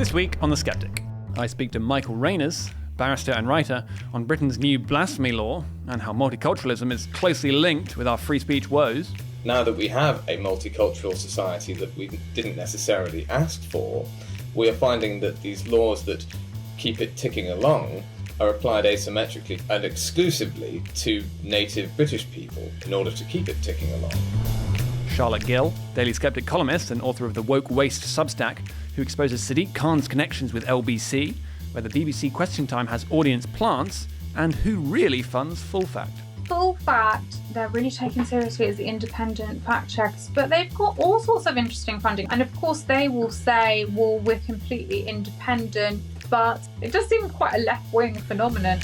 This week on The Sceptic, I speak to Michael Reiners, barrister and writer, on Britain's new blasphemy law and how multiculturalism is closely linked with our free speech woes. Now that we have a multicultural society that we didn't necessarily ask for, we are finding that these laws that keep it ticking along are applied asymmetrically and exclusively to native British people in order to keep it ticking along. Charlotte Gill, Daily Sceptic columnist and author of the Woke Waste substack, who exposes Sadiq Khan's connections with LBC, whether BBC Question Time has audience plants, and who really funds Full Fact. Full Fact, they're really taken seriously as the independent fact checkers, but they've got all sorts of interesting funding. And of course they will say, well, we're completely independent, but it does seem quite a left-wing phenomenon.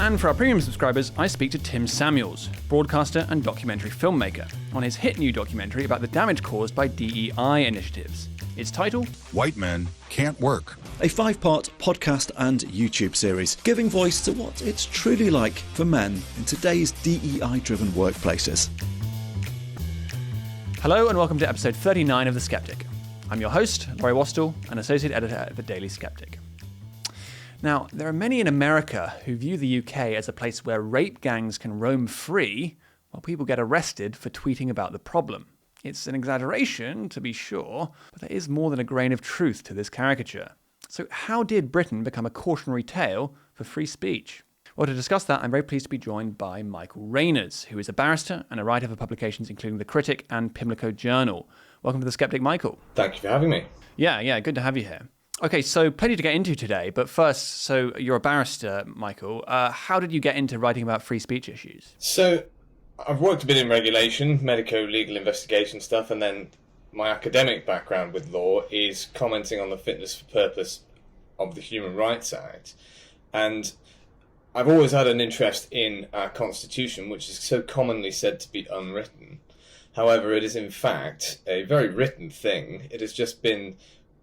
And for our premium subscribers, I speak to Tim Samuels, broadcaster and documentary filmmaker, on his hit new documentary about the damage caused by DEI initiatives. Its title? White Men Can't Work. A 5-part podcast and YouTube series, giving voice to what it's truly like for men in today's DEI-driven workplaces. Hello and welcome to episode 39 of The Sceptic. I'm your host, Laurie Wastell, an associate editor at the Daily Sceptic. Now, there are many in America who view the UK as a place where rape gangs can roam free while people get arrested for tweeting about the problem. It's an exaggeration, to be sure, but there is more than a grain of truth to this caricature. So how did Britain become a cautionary tale for free speech? Well, to discuss that, I'm very pleased to be joined by Michael Reiners, who is a barrister and a writer for publications including The Critic and Pimlico Journal. Welcome to The Sceptic, Michael. Thank you for having me. Yeah, good to have you here. Okay, so plenty to get into today, but first, so you're a barrister, Michael. How did you get into writing about free speech issues? So, I've worked a bit in regulation, medico-legal investigation stuff, and then my academic background with law is commenting on the fitness for purpose of the Human Rights Act. And I've always had an interest in our Constitution, which is so commonly said to be unwritten. However, it is in fact a very written thing. It has just been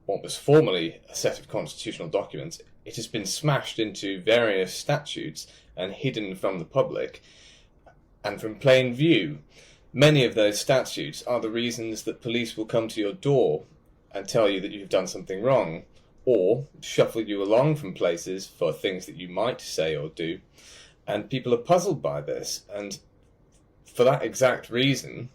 what was formerly a set of constitutional documents. It has been smashed into various statutes and hidden from the public and from plain view. Many of those statutes are the reasons that police will come to your door and tell you that you've done something wrong, or shuffle you along from places for things that you might say or do. And people are puzzled by this. And for that exact reason,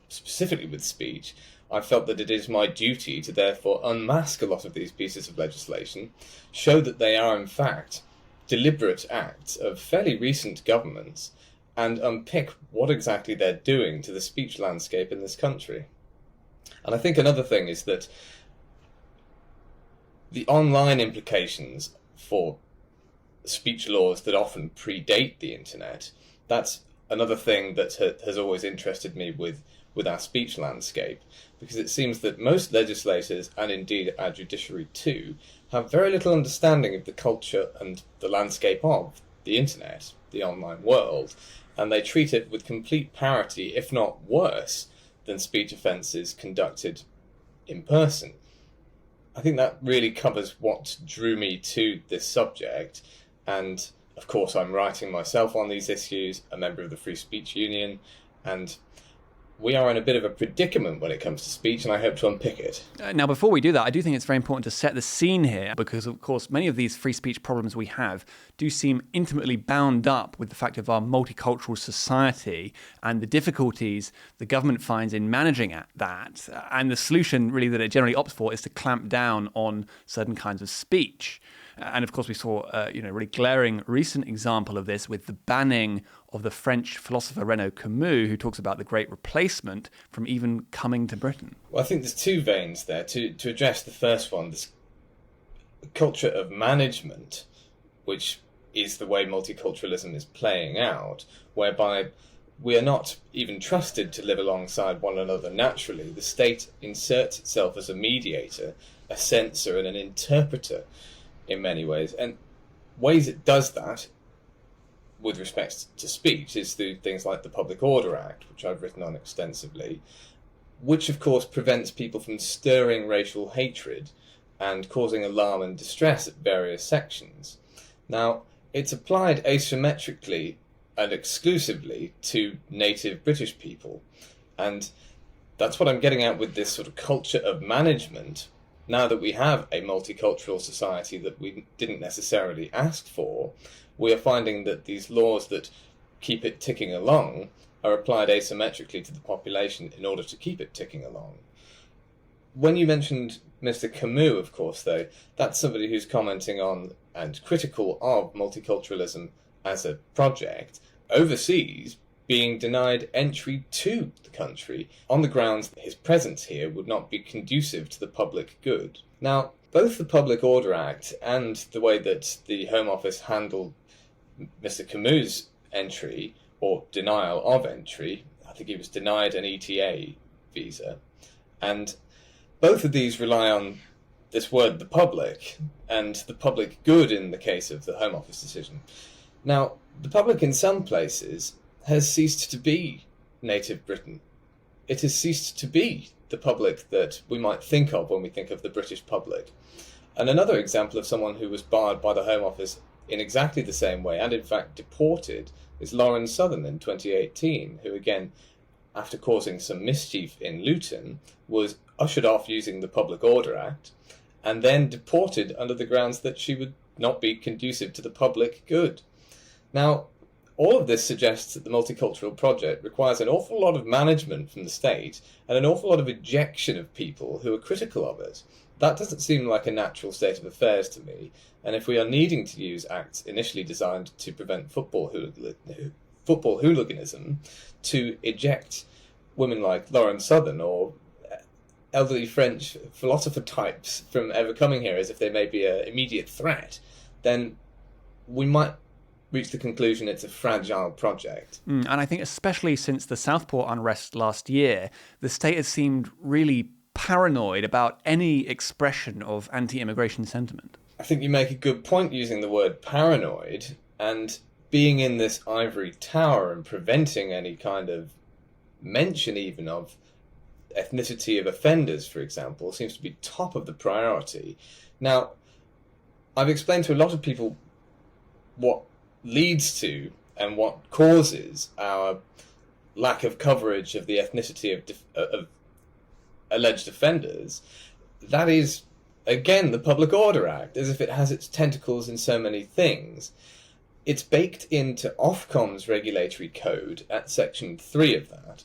specifically with speech, I felt that it is my duty to therefore unmask a lot of these pieces of legislation, show that they are in fact deliberate acts of fairly recent governments, and unpick what exactly they're doing to the speech landscape in this country. And I think another thing is that the online implications for speech laws that often predate the internet, that's another thing that has always interested me with our speech landscape, because it seems that most legislators, and indeed our judiciary too, have very little understanding of the culture and the landscape of the internet, the online world, and they treat it with complete parity, if not worse, than speech offences conducted in person. I think that really covers what drew me to this subject, and of course I'm writing myself on these issues, a member of the Free Speech Union, and we are in a bit of a predicament when it comes to speech, and I hope to unpick it. Now, before we do that, I do think it's very important to set the scene here, because, of course, many of these free speech problems we have do seem intimately bound up with the fact of our multicultural society and the difficulties the government finds in managing that. And the solution, really, that it generally opts for is to clamp down on certain kinds of speech. And of course, we saw a really glaring recent example of this with the banning of the French philosopher Renaud Camus, who talks about the Great Replacement, from even coming to Britain. Well, I think there's two veins there. To address the first one, this culture of management, which is the way multiculturalism is playing out, whereby we are not even trusted to live alongside one another naturally. The state inserts itself as a mediator, a censor, and an interpreter in many ways. And ways it does that with respect to speech is through things like the Public Order Act, which I've written on extensively, which of course prevents people from stirring racial hatred and causing alarm and distress at various sections. Now, it's applied asymmetrically and exclusively to native British people, and that's what I'm getting at with this sort of culture of management. now that we have a multicultural society that we didn't necessarily ask for, we are finding that these laws that keep it ticking along are applied asymmetrically to the population in order to keep it ticking along. When you mentioned Mr. Camus, of course, though, that's somebody who's commenting on and critical of multiculturalism as a project overseas, being denied entry to the country on the grounds that his presence here would not be conducive to the public good. Now, both the Public Order Act and the way that the Home Office handled Mr. Camus' entry, or denial of entry, I think he was denied an ETA visa, and both of these rely on this word, the public, and the public good in the case of the Home Office decision. Now, the public in some places has ceased to be native Britain. It has ceased to be the public that we might think of when we think of the British public. And another example of someone who was barred by the Home Office in exactly the same way, and in fact deported, is Lauren Southern in 2018, who again, after causing some mischief in Luton, was ushered off using the Public Order Act, and then deported under the grounds that she would not be conducive to the public good. Now, all of this suggests that the multicultural project requires an awful lot of management from the state and an awful lot of ejection of people who are critical of it. That doesn't seem like a natural state of affairs to me, and if we are needing to use acts initially designed to prevent football hooliganism to eject women like Lauren Southern or elderly French philosopher types from ever coming here as if they may be an immediate threat, then we might reach the conclusion it's a fragile project. And I think especially since the Southport unrest last year, the state has seemed really paranoid about any expression of anti-immigration sentiment. I think you make a good point using the word paranoid, and being in this ivory tower and preventing any kind of mention even of ethnicity of offenders, for example, seems to be top of the priority. Now, I've explained to a lot of people what leads to and what causes our lack of coverage of the ethnicity of alleged offenders. That is, again, the Public Order Act, as if it has its tentacles in so many things. It's baked into Ofcom's regulatory code at Section 3 of that,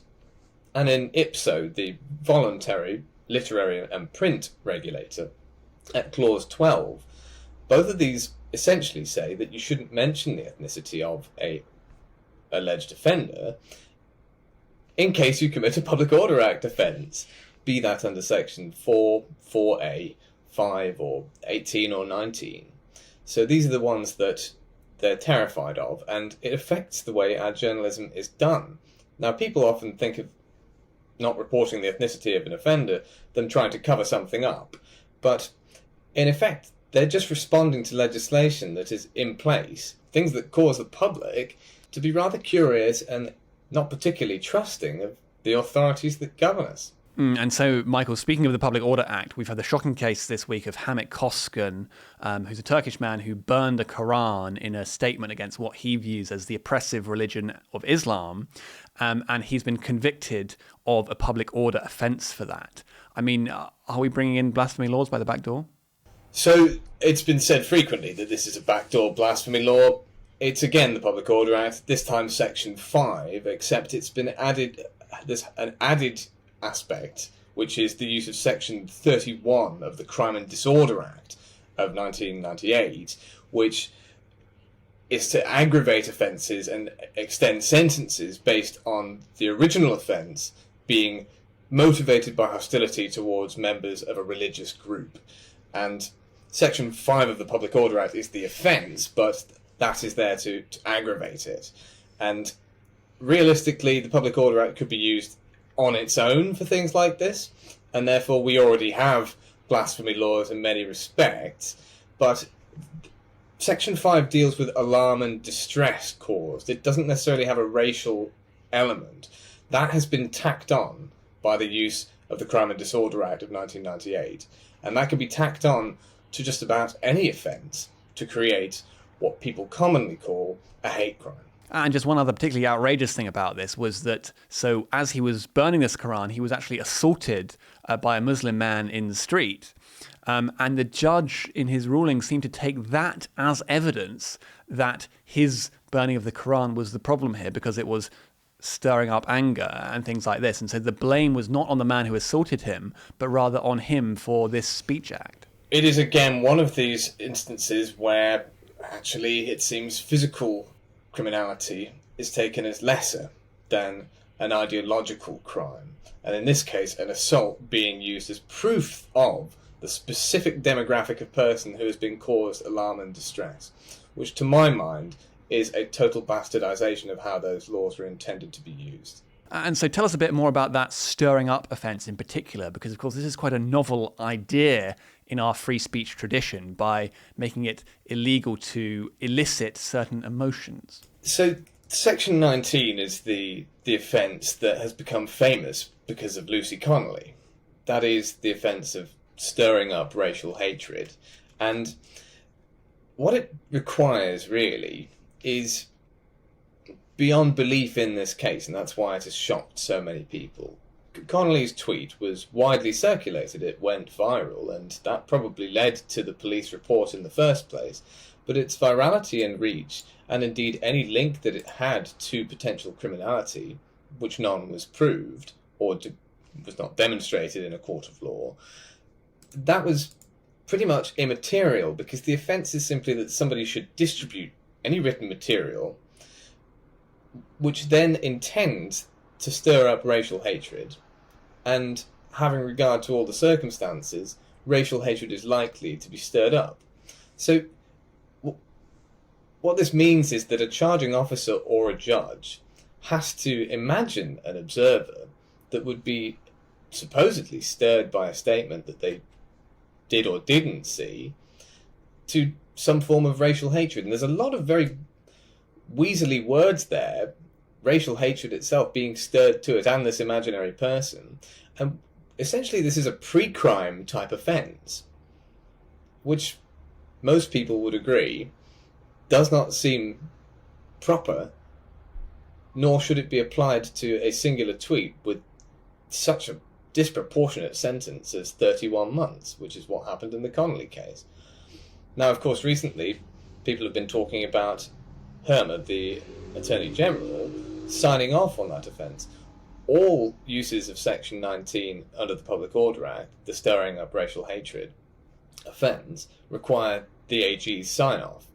and in IPSO, the voluntary literary and print regulator, at Clause 12. Both of these essentially say that you shouldn't mention the ethnicity of a alleged offender in case you commit a Public Order Act offence, be that under Section 4, 4A, 5 or 18 or 19. So these are the ones that they're terrified of, and it affects the way our journalism is done. Now, people often think of not reporting the ethnicity of an offender, them trying to cover something up, but in effect, they're just responding to legislation that is in place, things that cause the public to be rather curious and not particularly trusting of the authorities that govern us. And so, Michael, speaking of the Public Order Act, we've had the shocking case this week of Hammock Koskin, who's a Turkish man who burned the Quran in a statement against what he views as the oppressive religion of Islam, and he's been convicted of a public order offence for that. I mean, are we bringing in blasphemy laws by the back door? So, it's been said frequently that this is a backdoor blasphemy law. It's again the Public Order Act, this time Section 5, except it's been added, there's an added aspect, which is the use of Section 31 of the Crime and Disorder Act of 1998, which is to aggravate offences and extend sentences based on the original offence being motivated by hostility towards members of a religious group. And Section 5 of the Public Order Act is the offence, but that is there to aggravate it. And realistically, the Public Order Act could be used on its own for things like this, and therefore we already have blasphemy laws in many respects, but Section 5 deals with alarm and distress caused. It doesn't necessarily have a racial element. That has been tacked on by the use of the Crime and Disorder Act of 1998, and that can be tacked on to just about any offence to create what people commonly call a hate crime. And just one other particularly outrageous thing about this was that, so as he was burning this Quran, he was actually assaulted by a Muslim man in the street. And the judge, in his ruling, seemed to take that as evidence that his burning of the Quran was the problem here, because it was stirring up anger and things like this. And so the blame was not on the man who assaulted him, but rather on him for this speech act. It is, again, one of these instances where actually it seems physical criminality is taken as lesser than an ideological crime. And in this case, an assault being used as proof of the specific demographic of person who has been caused alarm and distress, which to my mind is a total bastardization of how those laws were intended to be used. And so tell us a bit more about that stirring up offence in particular, because of course this is quite a novel idea in our free speech tradition by making it illegal to elicit certain emotions. So Section 19 is the offence that has become famous because of Lucy Connolly. That is the offence of stirring up racial hatred. And what it requires really is beyond belief in this case, and that's why it has shocked so many people. Connolly's tweet was widely circulated, it went viral, and that probably led to the police report in the first place. But its virality and reach, and indeed any link that it had to potential criminality, which none was proved, or was not demonstrated in a court of law, that was pretty much immaterial, because the offence is simply that somebody should distribute any written material which then intends to stir up racial hatred, and having regard to all the circumstances, racial hatred is likely to be stirred up. So what this means is that a charging officer or a judge has to imagine an observer that would be supposedly stirred by a statement that they did or didn't see to some form of racial hatred. And there's a lot of very weaselly words there, racial hatred itself being stirred to it, and this imaginary person. And essentially this is a pre-crime type offence, which most people would agree does not seem proper, nor should it be applied to a singular tweet with such a disproportionate sentence as 31 months, which is what happened in the Connolly case. Now, of course, recently people have been talking about Herman, the Attorney General, signing off on that offence. All uses of Section 19 under the Public Order Act, the stirring up racial hatred offence, require the AG's sign-off.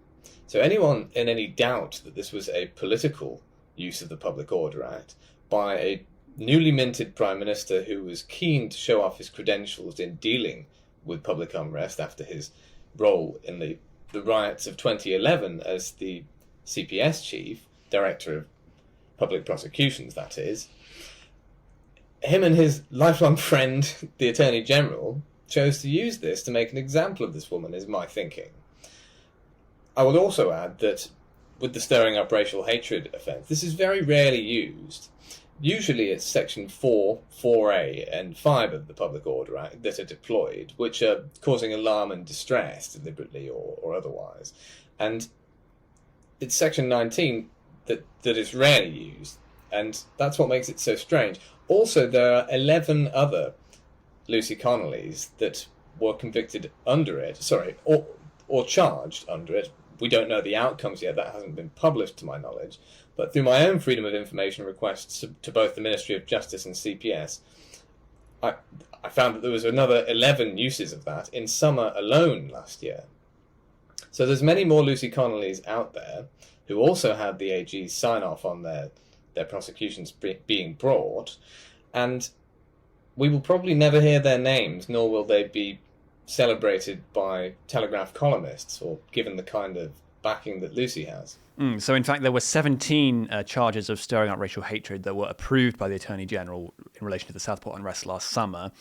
So anyone in any doubt that this was a political use of the Public Order Act by a newly minted Prime Minister who was keen to show off his credentials in dealing with public unrest after his role in the riots of 2011 as the CPS chief, Director of Public Prosecutions, that is, him and his lifelong friend, the Attorney General, chose to use this to make an example of this woman, is my thinking. I would also add that with the stirring up racial hatred offence, this is very rarely used. Usually it's Section 4, 4A and 5 of the Public Order Act that are deployed, which are causing alarm and distress, deliberately or otherwise. And it's Section 19 that is rarely used, and that's what makes it so strange. Also, there are 11 other Lucy Connollys that were convicted under it, or charged under it. We don't know the outcomes yet, that hasn't been published to my knowledge. But through my own Freedom of Information requests to both the Ministry of Justice and CPS, I found that there was another 11 uses of that in summer alone last year. So there's many more Lucy Connollys out there who also had the AG's sign-off on their prosecutions being brought, and we will probably never hear their names, nor will they be celebrated by Telegraph columnists or given the kind of backing that Lucy has. So in fact there were 17 charges of stirring up racial hatred that were approved by the Attorney General in relation to the Southport unrest last summer,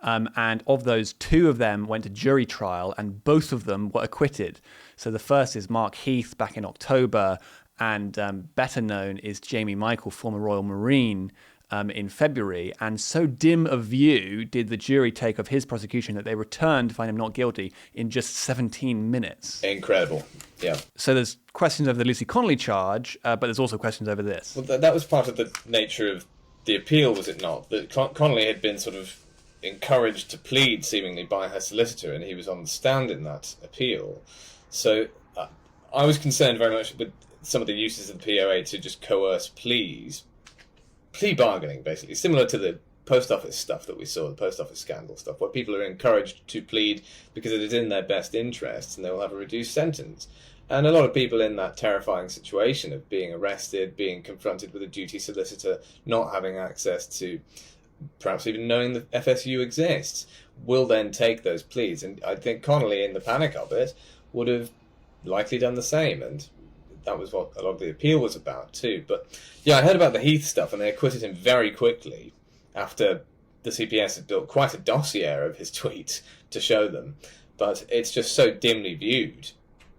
and of those, 2 of them went to jury trial and both of them were acquitted. So the first is Mark Heath back in October, and better known is Jamie Michael, former Royal Marine, in February, and so dim a view did the jury take of his prosecution that they returned to find him not guilty in just 17 minutes. Incredible, yeah. So there's questions over the Lucy Connolly charge, but there's also questions over this. Well, that was part of the nature of the appeal, was it not? That Connolly had been sort of encouraged to plead, seemingly, by her solicitor, and he was on the stand in that appeal. So I was concerned very much with some of the uses of the POA to just coerce pleas. Plea bargaining, basically, similar to the post office stuff that we saw, the post office scandal stuff, where people are encouraged to plead because it is in their best interests and they will have a reduced sentence. And a lot of people in that terrifying situation of being arrested, being confronted with a duty solicitor, not having access to perhaps even knowing that FSU exists, will then take those pleas. And I think Connolly, in the panic of it, would have likely done the same. And that was what a lot of the appeal was about too. But yeah, I heard about the Heath stuff, and they acquitted him very quickly after the CPS had built quite a dossier of his tweets to show them. But it's just so dimly viewed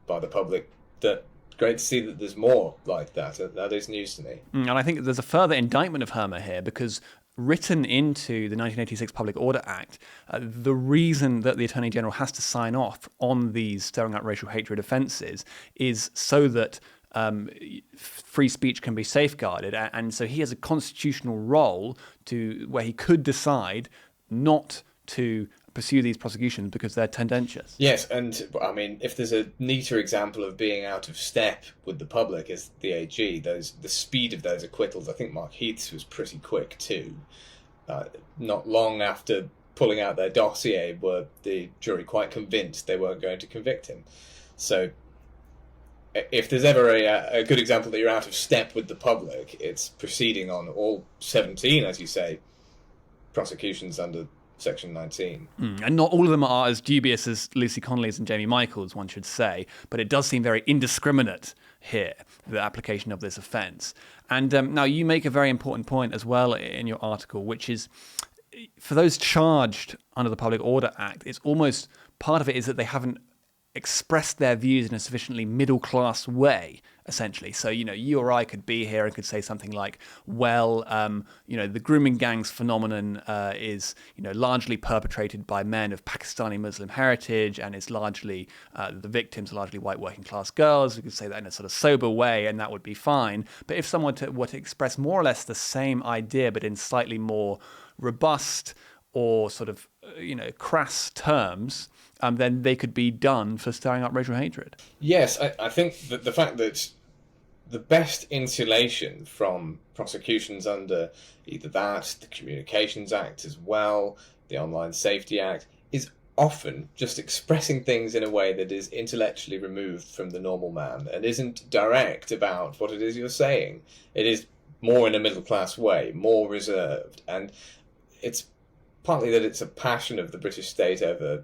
by the public that great to see that there's more like that. That is news to me. And I think there's a further indictment of Hermer here, because written into the 1986 Public Order Act, the reason that the Attorney General has to sign off on these stirring up racial hatred offences is so that free speech can be safeguarded. And so he has a constitutional role to where he could decide not to pursue these prosecutions because they're tendentious. Yes, and I mean, if there's a neater example of being out of step with the public as the AG, the speed of those acquittals, I think Mark Heath's was pretty quick too. Not long after pulling out their dossier were the jury quite convinced they weren't going to convict him. So if there's ever a good example that you're out of step with the public, it's proceeding on all 17, as you say, prosecutions under Section 19. And not all of them are as dubious as Lucy Connolly's and Jamie Michael's, one should say, but it does seem very indiscriminate here, the application of this offence. And now you make a very important point as well in your article, which is for those charged under the Public Order Act, it's almost part of it is that they haven't expressed their views in a sufficiently middle-class way, essentially. So, you or I could be here and could say something like, well, the grooming gangs phenomenon is, largely perpetrated by men of Pakistani Muslim heritage, and it's largely, the victims are largely white working-class girls. We could say that in a sort of sober way, and that would be fine. But if someone were to express more or less the same idea, but in slightly more robust or sort of, crass terms, then they could be done for stirring up racial hatred. Yes, I think that the fact that the best insulation from prosecutions under either that, the Communications Act as well, the Online Safety Act, is often just expressing things in a way that is intellectually removed from the normal man and isn't direct about what it is you're saying. It is more in a middle-class way, more reserved, and it's partly that it's a passion of the British state over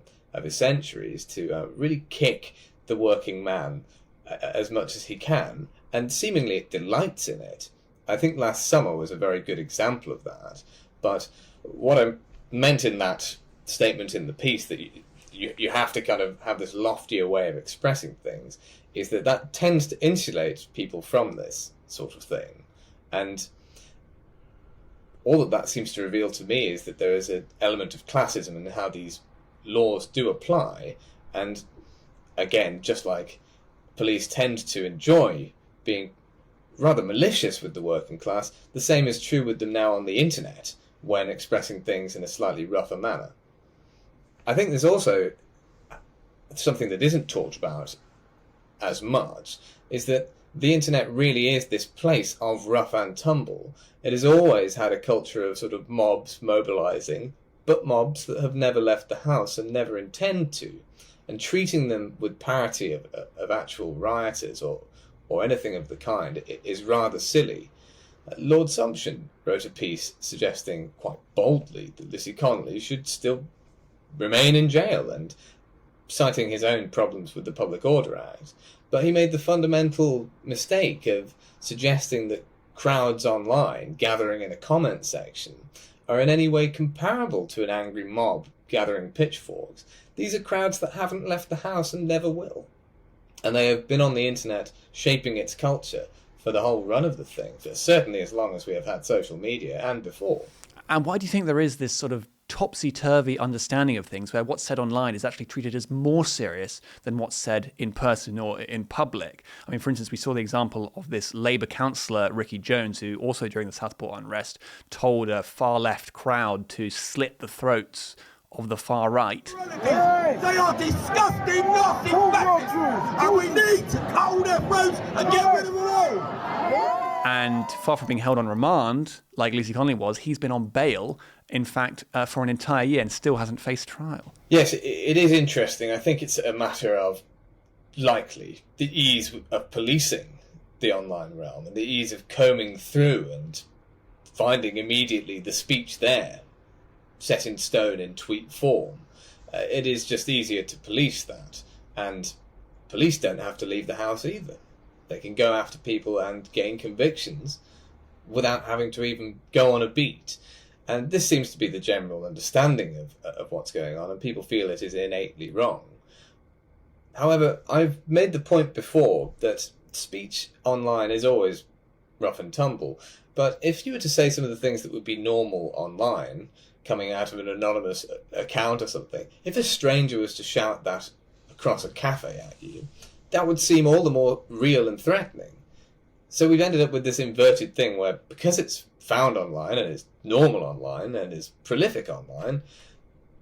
centuries to really kick the working man as much as he can, and seemingly it delights in it. I think last summer was a very good example of that. But what I meant in that statement in the piece, that you have to kind of have this loftier way of expressing things, is that tends to insulate people from this sort of thing. And all that seems to reveal to me is that there is an element of classism in how these laws do apply, and again, just like police tend to enjoy being rather malicious with the working class, the same is true with them now on the internet when expressing things in a slightly rougher manner. I think there's also something that isn't talked about as much, is that the internet really is this place of rough and tumble. It has always had a culture of sort of mobs mobilising, but mobs that have never left the house and never intend to, and treating them with parity of actual rioters or anything of the kind is rather silly. Lord Sumption wrote a piece suggesting quite boldly that Lucy Connolly should still remain in jail, and citing his own problems with the Public Order Act. But he made the fundamental mistake of suggesting that crowds online gathering in a comment section are in any way comparable to an angry mob gathering pitchforks. These are crowds that haven't left the house and never will. And they have been on the internet shaping its culture for the whole run of the thing, for certainly as long as we have had social media and before. And why do you think there is this sort of topsy-turvy understanding of things where what's said online is actually treated as more serious than what's said in person or in public. I mean, for instance, we saw the example of this Labour councillor, Ricky Jones, who also during the Southport unrest told a far-left crowd to slit the throats of the far right. They are disgusting, nasty bastards, and we need to cull their throats and get rid of them all. And far from being held on remand, like Lucy Connolly was, he's been on bail, in fact, for an entire year and still hasn't faced trial. Yes, it is interesting. I think it's a matter of, likely, the ease of policing the online realm and the ease of combing through and finding immediately the speech there, set in stone in tweet form. It is just easier to police that, and police don't have to leave the house either. They can go after people and gain convictions without having to even go on a beat. And this seems to be the general understanding of what's going on, and people feel it is innately wrong. However, I've made the point before that speech online is always rough and tumble, but if you were to say some of the things that would be normal online, coming out of an anonymous account or something, if a stranger was to shout that across a cafe at you, that would seem all the more real and threatening. So we've ended up with this inverted thing where, because it's found online and is normal online and is prolific online,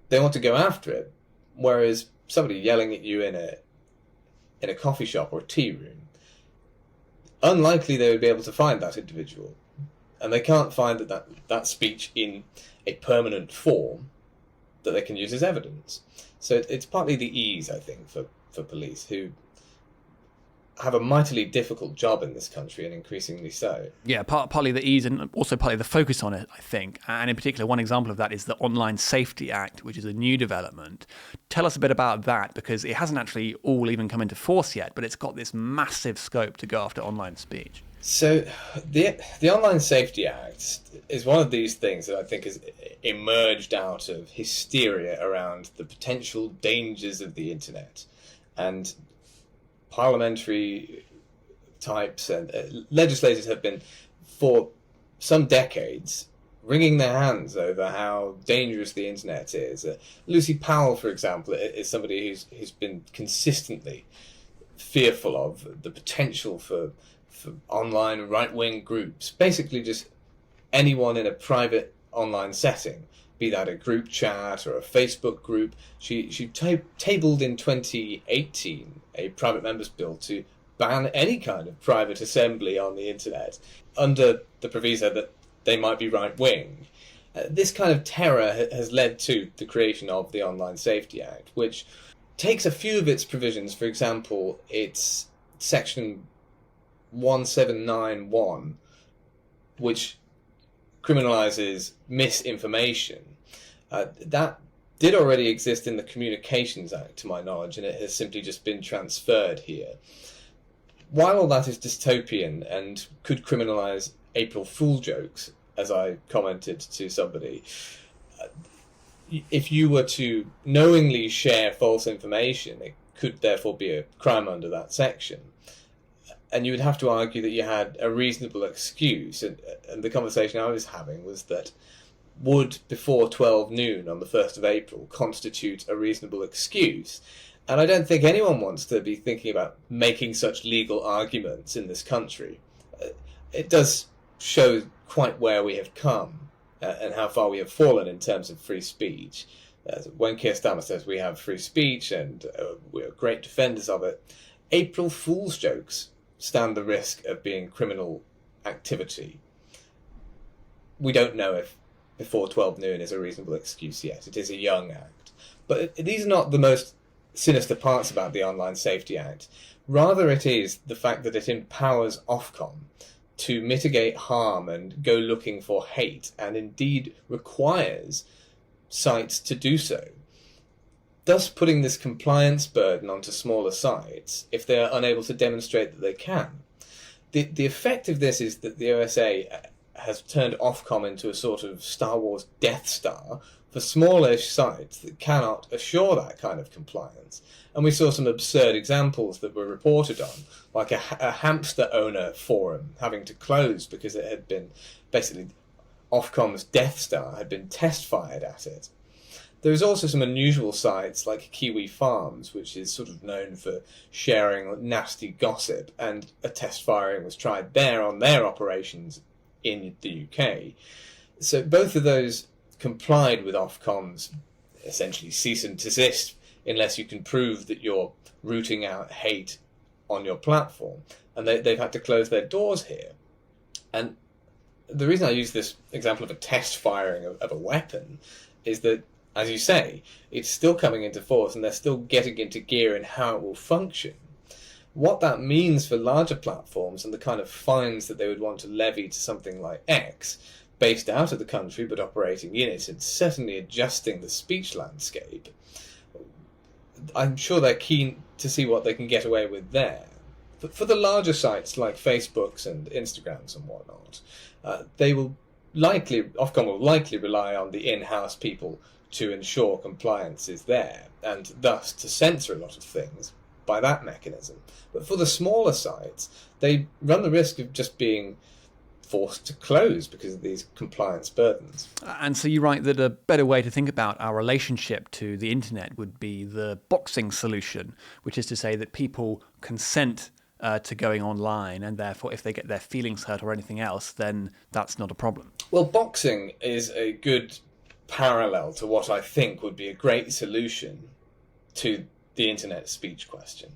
they want to go after it, whereas somebody yelling at you in a coffee shop or a tea room, unlikely they would be able to find that individual, and they can't find that speech in a permanent form that they can use as evidence. So it's partly the ease, I think, for police, who have a mightily difficult job in this country, and increasingly so. Yeah, partly the ease and also partly the focus on it, I think. And in particular, one example of that is the Online Safety Act, which is a new development. Tell us a bit about that, because it hasn't actually all even come into force yet, but it's got this massive scope to go after online speech. So the Online Safety Act is one of these things that I think has emerged out of hysteria around the potential dangers of the internet. And parliamentary types and legislators have been, for some decades, wringing their hands over how dangerous the internet is. Lucy Powell, for example, is somebody who's been consistently fearful of the potential for online right-wing groups, basically just anyone in a private online setting, be that a group chat or a Facebook group. She tabled in 2018 a private members bill to ban any kind of private assembly on the internet under the proviso that they might be right-wing. This kind of terror has led to the creation of the Online Safety Act, which takes a few of its provisions. For example, its section 1791, which criminalises misinformation. That did already exist in the Communications Act, to my knowledge, and it has simply just been transferred here. While all that is dystopian and could criminalise April Fool jokes, as I commented to somebody, if you were to knowingly share false information, it could therefore be a crime under that section. And you would have to argue that you had a reasonable excuse. And the conversation I was having was that would before 12 noon on the 1st of April constitute a reasonable excuse? And I don't think anyone wants to be thinking about making such legal arguments in this country. It does show quite where we have come and how far we have fallen in terms of free speech. When Keir Starmer says we have free speech and we're great defenders of it, April Fool's jokes stand the risk of being criminal activity. We don't know if before 12 noon is a reasonable excuse yet. It is a young act. But these are not the most sinister parts about the Online Safety Act. Rather, it is the fact that it empowers Ofcom to mitigate harm and go looking for hate, and indeed requires sites to do so, thus putting this compliance burden onto smaller sites if they are unable to demonstrate that they can. The effect of this is that the OSA has turned Ofcom into a sort of Star Wars Death Star for smallish sites that cannot assure that kind of compliance. And we saw some absurd examples that were reported on, like a hamster owner forum having to close because it had been, basically, Ofcom's Death Star had been test fired at it. There's also some unusual sites like Kiwi Farms, which is sort of known for sharing nasty gossip, and a test firing was tried there on their operations in the UK. So both of those complied with Ofcom's essentially cease and desist unless you can prove that you're rooting out hate on your platform. And they've had to close their doors here. And the reason I use this example of a test firing of a weapon is that, as you say, it's still coming into force and they're still getting into gear in how it will function. What that means for larger platforms and the kind of fines that they would want to levy to something like X, based out of the country but operating in it, and certainly adjusting the speech landscape, I'm sure they're keen to see what they can get away with there. But for the larger sites like Facebooks and Instagrams and whatnot, Ofcom will likely rely on the in-house people to ensure compliance is there, and thus to censor a lot of things by that mechanism. But for the smaller sites, they run the risk of just being forced to close because of these compliance burdens. And so you write that a better way to think about our relationship to the internet would be the boxing solution, which is to say that people consent to going online, and therefore if they get their feelings hurt or anything else, then that's not a problem. Well, boxing is a good parallel to what I think would be a great solution to the internet speech question.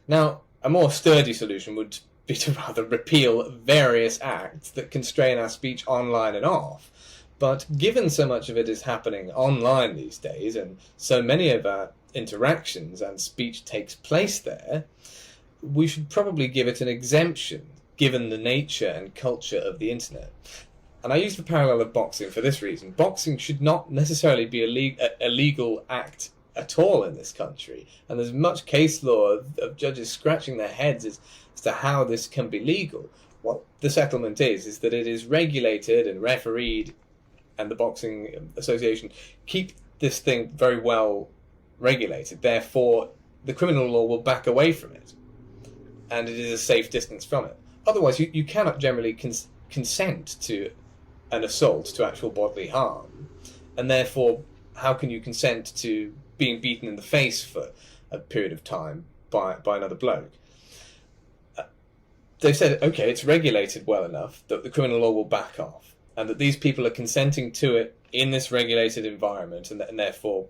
Now, a more sturdy solution would be to rather repeal various acts that constrain our speech online and off. But given so much of it is happening online these days, and so many of our interactions and speech takes place there, we should probably give it an exemption, given the nature and culture of the internet. And I use the parallel of boxing for this reason. Boxing should not necessarily be a legal act at all in this country. And there's much case law of judges scratching their heads as to how this can be legal. What the settlement is that it is regulated and refereed, and the Boxing Association keep this thing very well regulated. Therefore, the criminal law will back away from it, and it is a safe distance from it. Otherwise, you cannot generally consent to an assault to actual bodily harm, and therefore, how can you consent to being beaten in the face for a period of time by another bloke? They've said, okay, it's regulated well enough that the criminal law will back off, and that these people are consenting to it in this regulated environment, and therefore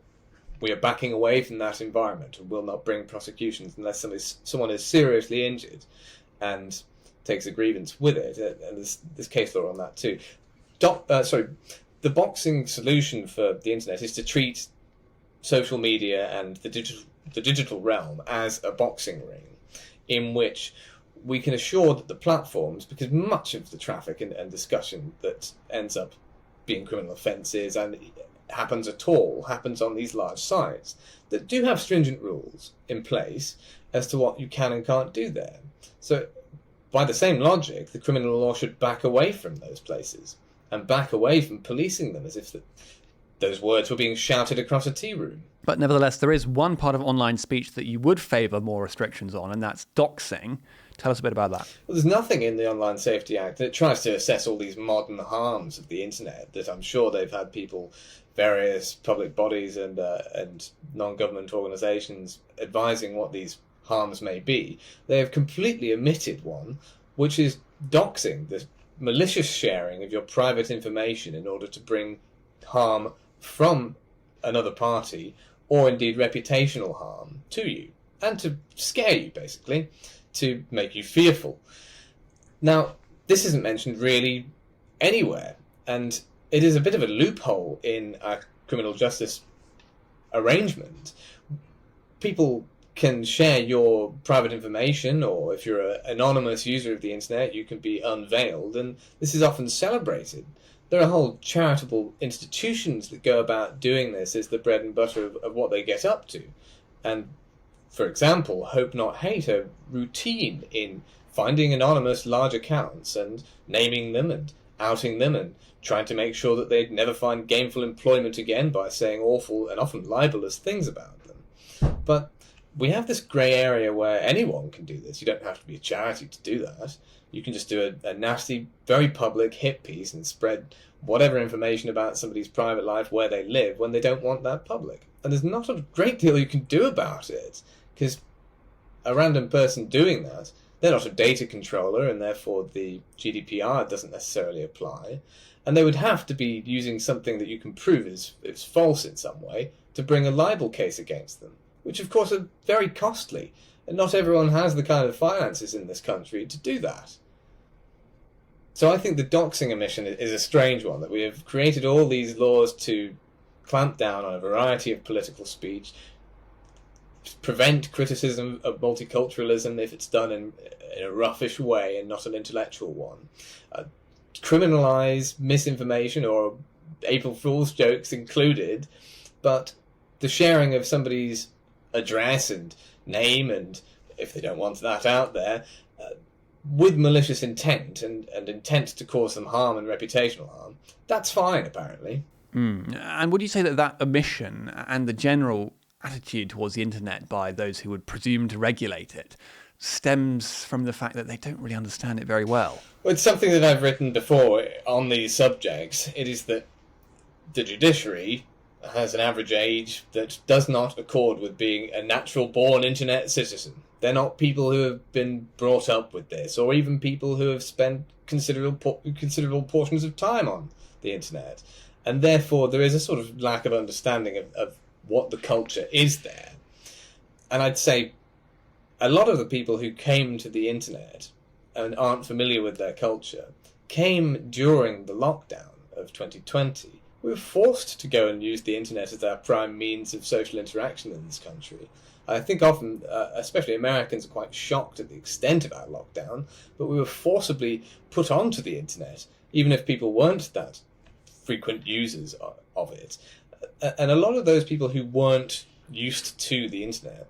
we are backing away from that environment and will not bring prosecutions unless someone is seriously injured and takes a grievance with it. And there's case law on that too. The boxing solution for the internet is to treat social media and the digital realm as a boxing ring, in which we can assure that the platforms, because much of the traffic and discussion that ends up being criminal offences and happens on these large sites, that do have stringent rules in place as to what you can and can't do there. So by the same logic, the criminal law should back away from those places and back away from policing them as if those words were being shouted across a tea room. But nevertheless, there is one part of online speech that you would favour more restrictions on, and that's doxing. Tell us a bit about that. Well, there's nothing in the Online Safety Act that tries to assess all these modern harms of the internet that I'm sure they've had people, various public bodies and non-government organisations advising what these harms may be. They have completely omitted one, which is doxing, the malicious sharing of your private information in order to bring harm from another party, or indeed reputational harm to you, and to scare you, basically, to make you fearful. Now, this isn't mentioned really anywhere, and it is a bit of a loophole in our criminal justice arrangement. People can share your private information, or if you're an anonymous user of the internet, you can be unveiled, and this is often celebrated. There are whole charitable institutions that go about doing this as the bread and butter of what they get up to. And, for example, Hope Not Hate are routine in finding anonymous large accounts and naming them and outing them and trying to make sure that they'd never find gainful employment again by saying awful and often libelous things about them. But we have this grey area where anyone can do this. You don't have to be a charity to do that. You can just do a nasty, very public hit piece and spread whatever information about somebody's private life, where they live, when they don't want that public. And there's not a great deal you can do about it, because a random person doing that, they're not a data controller, and therefore the GDPR doesn't necessarily apply. And they would have to be using something that you can prove is false in some way to bring a libel case against them, which of course are very costly. And not everyone has the kind of finances in this country to do that. So I think the doxing omission is a strange one, that we have created all these laws to clamp down on a variety of political speech, prevent criticism of multiculturalism if it's done in a roughish way and not an intellectual one, criminalise misinformation or April Fool's jokes included, but the sharing of somebody's address and name, and if they don't want that out there, with malicious intent and intent to cause them harm and reputational harm, that's fine, apparently. And would you say that omission and the general attitude towards the internet by those who would presume to regulate it stems from the fact that they don't really understand it very well? Well, it's something that I've written before on these subjects. It is that the judiciary has an average age that does not accord with being a natural-born internet citizen. They're not people who have been brought up with this, or even people who have spent considerable portions of time on the internet. And therefore, there is a sort of lack of understanding of what the culture is there. And I'd say a lot of the people who came to the internet and aren't familiar with their culture came during the lockdown of 2020. We were forced to go and use the internet as our prime means of social interaction in this country. I think often, especially Americans, are quite shocked at the extent of our lockdown, but we were forcibly put onto the internet, even if people weren't that frequent users of it. And a lot of those people who weren't used to the internet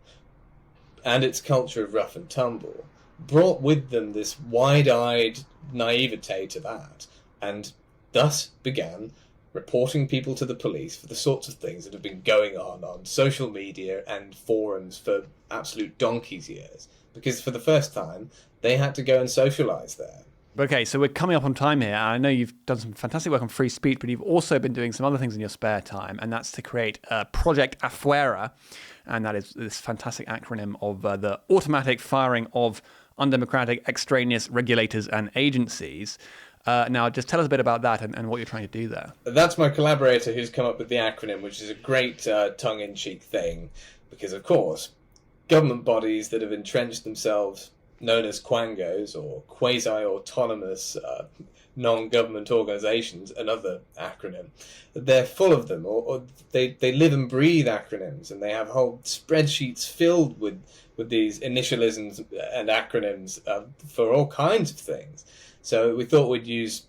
and its culture of rough and tumble brought with them this wide-eyed naivete to that, and thus began reporting people to the police for the sorts of things that have been going on social media and forums for absolute donkey's years, because for the first time they had to go and socialise there. Okay, so we're coming up on time here. I know you've done some fantastic work on free speech, but you've also been doing some other things in your spare time, and that's to create Project Aquera, and that is this fantastic acronym of the automatic firing of undemocratic, extraneous regulators and agencies. Now, just tell us a bit about that and what you're trying to do there. That's my collaborator who's come up with the acronym, which is a great tongue-in-cheek thing, because, of course, government bodies that have entrenched themselves, known as quangos, or quasi-autonomous non-government organisations, another acronym, they're full of them, or they live and breathe acronyms, and they have whole spreadsheets filled with these initialisms and acronyms for all kinds of things. So we thought we'd use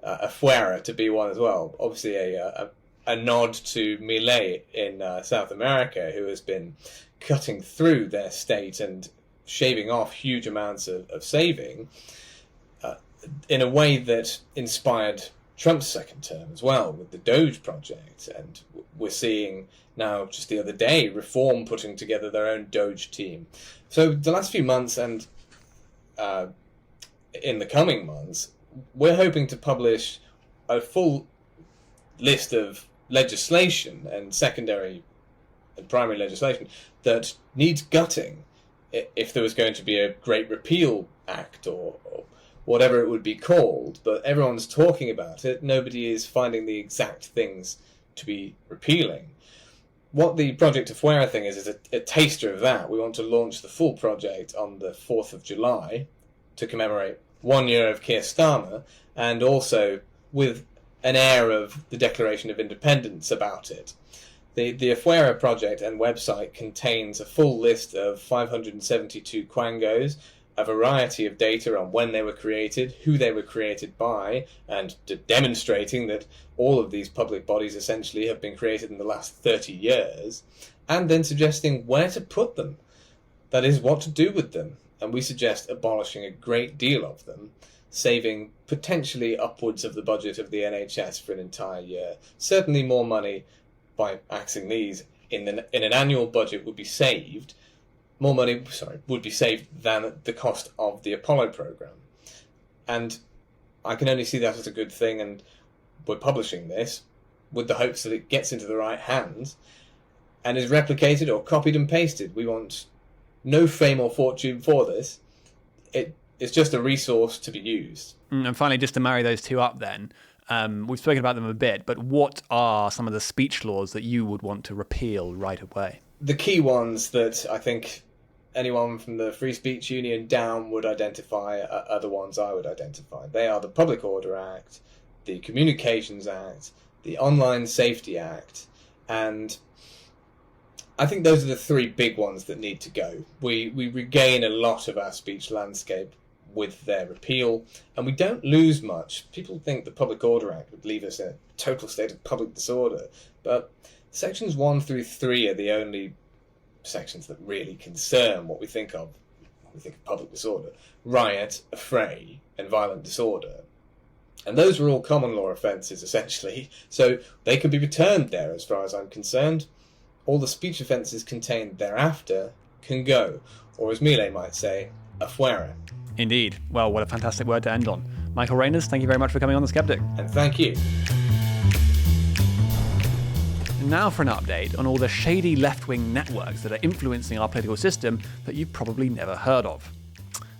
Aquera to be one as well. Obviously a nod to Milei in South America, who has been cutting through their state and shaving off huge amounts of saving in a way that inspired Trump's second term as well, with the Doge project. And we're seeing now, just the other day, Reform putting together their own Doge team. So the last few months and in the coming months, we're hoping to publish a full list of legislation and secondary and primary legislation that needs gutting if there was going to be a Great Repeal Act or whatever it would be called. But everyone's talking about it. Nobody is finding the exact things to be repealing. What the Project Aquera thing is a taster of that. We want to launch the full project on the 4th of July to commemorate 1 year of Keir Starmer, and also with an air of the Declaration of Independence about it. The Aquera project and website contains a full list of 572 quangos, a variety of data on when they were created, who they were created by, and demonstrating that all of these public bodies essentially have been created in the last 30 years, and then suggesting where to put them. That is, what to do with them. And we suggest abolishing a great deal of them, saving potentially upwards of the budget of the NHS for an entire year. Certainly more money by axing these in an annual budget would be saved, would be saved than the cost of the Apollo program. And I can only see that as a good thing, and we're publishing this with the hopes that it gets into the right hands and is replicated or copied and pasted. We want no fame or fortune for this. It's just a resource to be used. And finally, just to marry those two up then, we've spoken about them a bit, but what are some of the speech laws that you would want to repeal right away? The key ones that I think anyone from the Free Speech Union down would identify are the ones I would identify. They are the Public Order Act, the Communications Act, the Online Safety Act, and I think those are the three big ones that need to go. We regain a lot of our speech landscape with their repeal, and we don't lose much. People think the Public Order Act would leave us in a total state of public disorder, but sections 1 through 3 are the only sections that really concern what we think of when we think of public disorder: riot, affray, and violent disorder. And those are all common law offences, essentially, so they can be returned there as far as I'm concerned. All the speech offences contained thereafter can go, or as Millet might say, Aquera. Indeed. Well, what a fantastic word to end on. Michael Reiners, thank you very much for coming on The Sceptic. And thank you. Now for an update on all the shady left-wing networks that are influencing our political system that you've probably never heard of.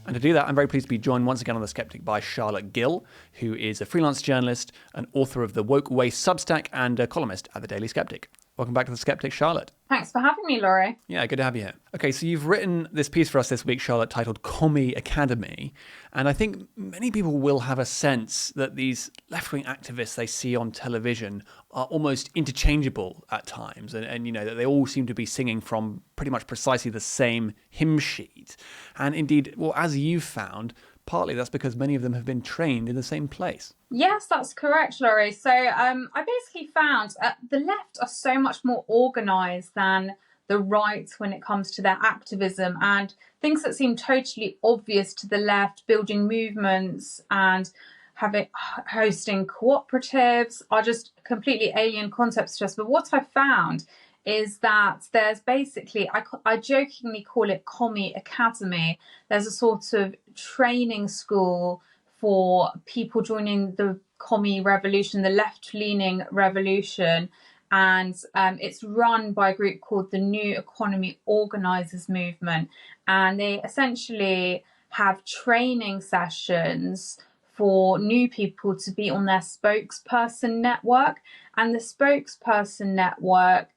And to do that, I'm very pleased to be joined once again on The Sceptic by Charlotte Gill, who is a freelance journalist, an author of the woes substack, and a columnist at the Daily Sceptic. Welcome back to The Sceptic, Charlotte. Thanks for having me, Laurie. Yeah, good to have you here. Okay, so you've written this piece for us this week, Charlotte, titled Commie Academy. And I think many people will have a sense that these left-wing activists they see on television are almost interchangeable at times. And you know, that they all seem to be singing from pretty much precisely the same hymn sheet. And indeed, well, as you've found, partly that's because many of them have been trained in the same place. Yes, that's correct, Laurie. So I basically found the left are so much more organised than the right when it comes to their activism, and things that seem totally obvious to the left, building movements and hosting cooperatives, are just completely alien concepts to us. But what I found is that there's basically, I jokingly call it Commie Academy. There's a sort of training school for people joining the commie revolution, the left-leaning revolution. And it's run by a group called the New Economy Organisers Movement. And they essentially have training sessions for new people to be on their spokesperson network. And the spokesperson network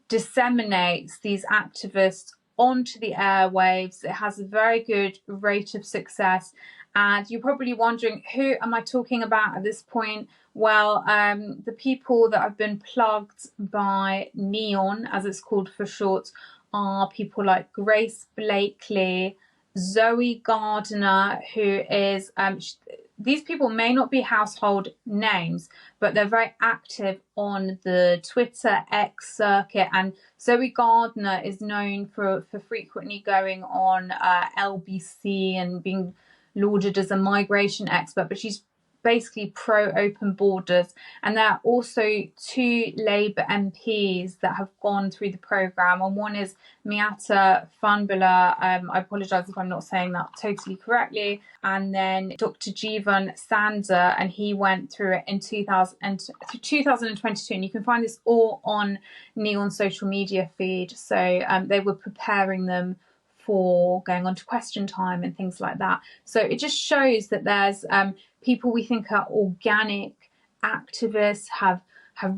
disseminates these activists onto the airwaves. It has a very good rate of success. And you're probably wondering, who am I talking about at this point? Well, the people that have been plugged by Neon, as it's called for short, are people like Grace Blakely, Zoe Gardner, who is... these people may not be household names, but they're very active on the Twitter X circuit. And Zoe Gardner is known for frequently going on LBC and being lauded as a migration expert, but she's basically pro-open borders. And there are also 2 Labour MPs that have gone through the programme, and one is Miata Funbula, I apologise if I'm not saying that totally correctly, and then Dr. Jeevan Sander, and he went through it in 2022, and you can find this all on Neon's social media feed. So they were preparing them for going on to Question Time and things like that. So it just shows that there's people we think are organic activists have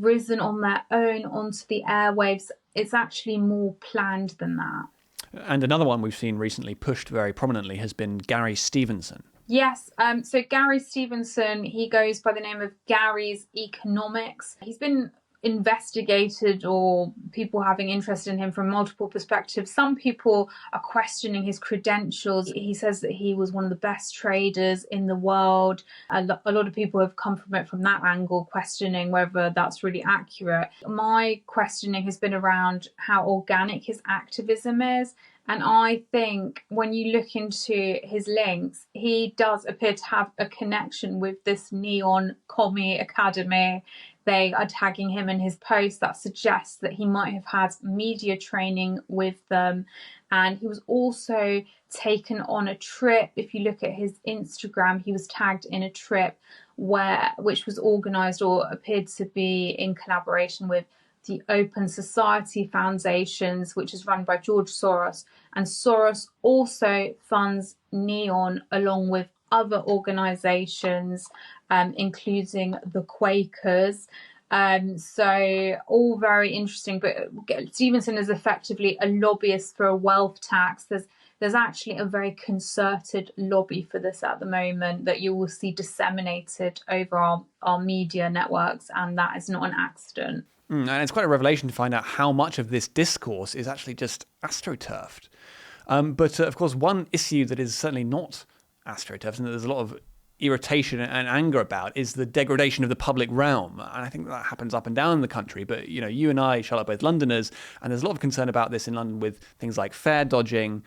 risen on their own onto the airwaves. It's actually more planned than that. And another one we've seen recently pushed very prominently has been Gary Stevenson. Yes, so Gary Stevenson, he goes by the name of Gary's Economics. He's been investigated, or people having interest in him from multiple perspectives. Some people are questioning his credentials. He says that he was one of the best traders in the world. A lot of people have come from it from that angle, questioning whether that's really accurate. My questioning has been around how organic his activism is. And I think when you look into his links, he does appear to have a connection with this Neon Commie Academy. They are tagging him in his post that suggests that he might have had media training with them. And he was also taken on a trip. If you look at his Instagram, he was tagged in a trip which was organised or appeared to be in collaboration with the Open Society Foundations, which is run by George Soros. And Soros also funds Neon along with other organisations, including the Quakers. So all very interesting. But Stevenson is effectively a lobbyist for a wealth tax. There's actually a very concerted lobby for this at the moment that you will see disseminated over our media networks, and that is not an accident. And it's quite a revelation to find out how much of this discourse is actually just astroturfed. But of course, one issue that is certainly not astroturfed and that there's a lot of irritation and anger about is the degradation of the public realm. And I think that happens up and down the country. But, you know, you and I, Charlotte, both Londoners, and there's a lot of concern about this in London with things like fare dodging,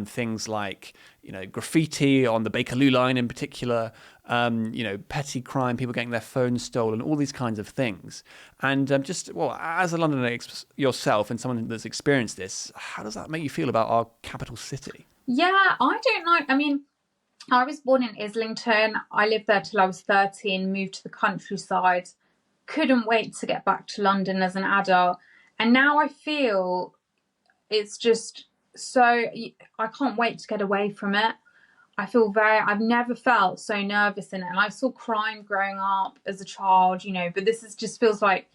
things like, you know, graffiti on the Bakerloo line in particular, you know, petty crime, people getting their phones stolen, all these kinds of things. And as a Londoner yourself and someone that's experienced this, how does that make you feel about our capital city? Yeah, I don't know. I mean, I was born in Islington. I lived there till I was 13, moved to the countryside, couldn't wait to get back to London as an adult. And now I feel it's just so, I can't wait to get away from it. I've never felt so nervous in it. And I saw crime growing up as a child, you know, but just feels like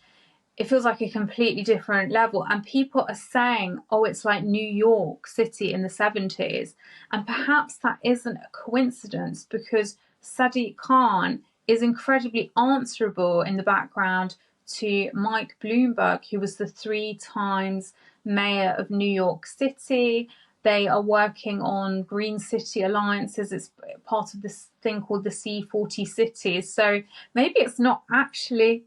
a completely different level. And people are saying, oh, it's like New York City in the 70s. And perhaps that isn't a coincidence, because Sadiq Khan is incredibly answerable in the background to Mike Bloomberg, who was the 3 times mayor of New York City. They are working on Green City Alliances. It's part of this thing called the C40 cities. So maybe it's not actually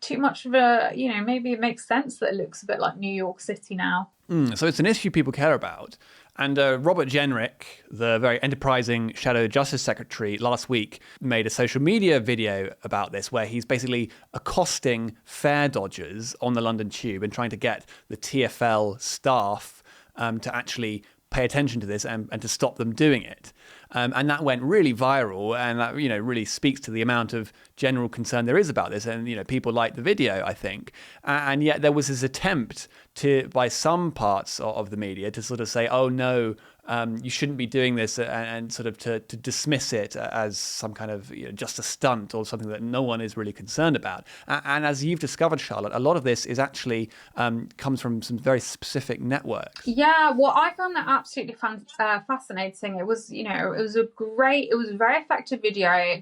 too much of a, you know, maybe it makes sense that it looks a bit like New York City now. So it's an issue people care about. And Robert Genrich, the very enterprising Shadow Justice Secretary, last week made a social media video about this, where he's basically accosting fare dodgers on the London Tube and trying to get the TfL staff to actually pay attention to this and to stop them doing it. And that went really viral, and that, you know, really speaks to the amount of general concern there is about this. And, you know, people liked the video, I think. And yet there was this attempt by some parts of the media to sort of say, oh no, you shouldn't be doing this, and sort of to dismiss it as some kind of, you know, just a stunt or something that no one is really concerned about. And as you've discovered, Charlotte, a lot of this is actually comes from some very specific networks. Yeah, well, I found that absolutely fascinating. It was, you know, it was a very effective video. It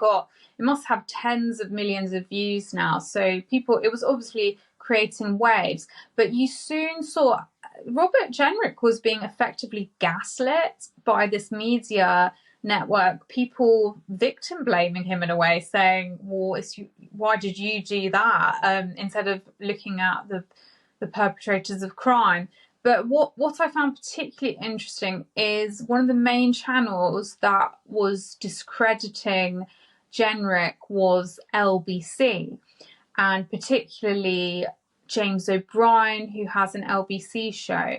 must have tens of millions of views now. So it was obviously creating waves. But you soon saw Robert Genrich was being effectively gaslit by this media network, people victim blaming him in a way, saying, well, why did you do that, instead of looking at the perpetrators of crime. But what I found particularly interesting is one of the main channels that was discrediting Genrich was LBC, and particularly James O'Brien, who has an LBC show.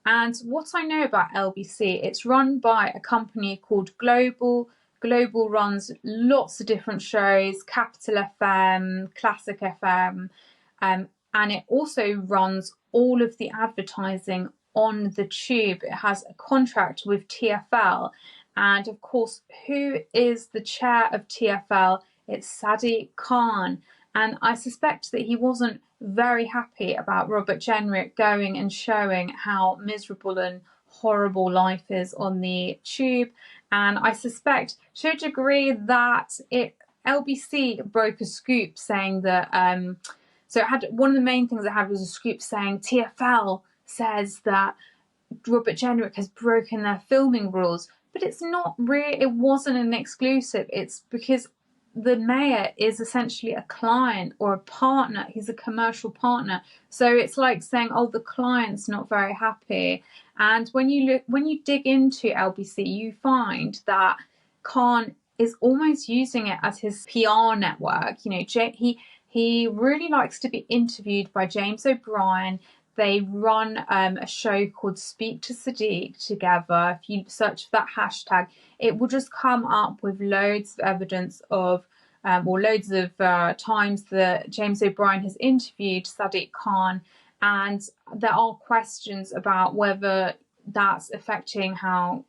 And what I know about LBC, it's run by a company called Global. Global runs lots of different shows, Capital FM, Classic FM, and it also runs all of the advertising on the Tube. It has a contract with TfL. And of course, who is the chair of TfL? It's Sadiq Khan. And I suspect that he wasn't very happy about Robert Genrich going and showing how miserable and horrible life is on the Tube. And I suspect, to a degree, that LBC broke a scoop saying that, so it had, one of the main things it had was a scoop saying TfL says that Robert Genrich has broken their filming rules. But it's not really, it wasn't an exclusive. It's because the mayor is essentially a client or a partner. He's a commercial partner. So it's like saying, oh, the client's not very happy. And when you dig into LBC, you find that Khan is almost using it as his PR network. You know, He really likes to be interviewed by James O'Brien. They run a show called Speak to Sadiq together. If you search for that hashtag, it will just come up with loads of evidence of, or loads of times that James O'Brien has interviewed Sadiq Khan. And there are questions about whether that's affecting how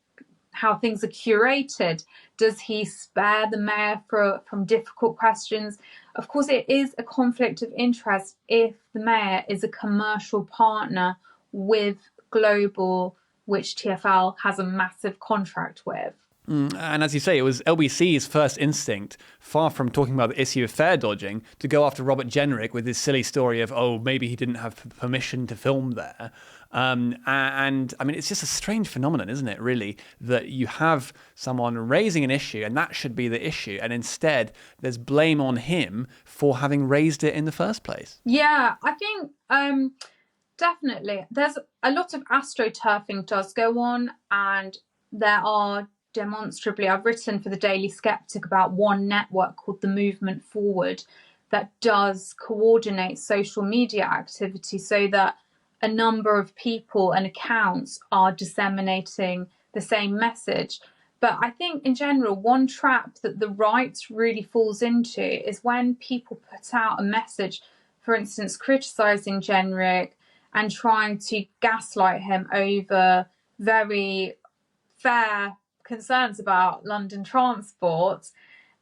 things are curated. Does he spare the mayor from difficult questions? Of course, it is a conflict of interest if the mayor is a commercial partner with Global, which TfL has a massive contract with. And as you say, it was LBC's first instinct, far from talking about the issue of fare dodging, to go after Robert Genrich with his silly story of, oh, maybe he didn't have permission to film there. And I mean, it's just a strange phenomenon, isn't it, really, that you have someone raising an issue and that should be the issue. And instead, there's blame on him for having raised it in the first place. Yeah, I think definitely. There's a lot of astroturfing does go on, and there are demonstrably, I've written for the Daily Sceptic about one network called the Movement Forward that does coordinate social media activity so that a number of people and accounts are disseminating the same message. But I think in general, one trap that the right really falls into is when people put out a message, for instance, criticising Genrich and trying to gaslight him over very fair concerns about London transport.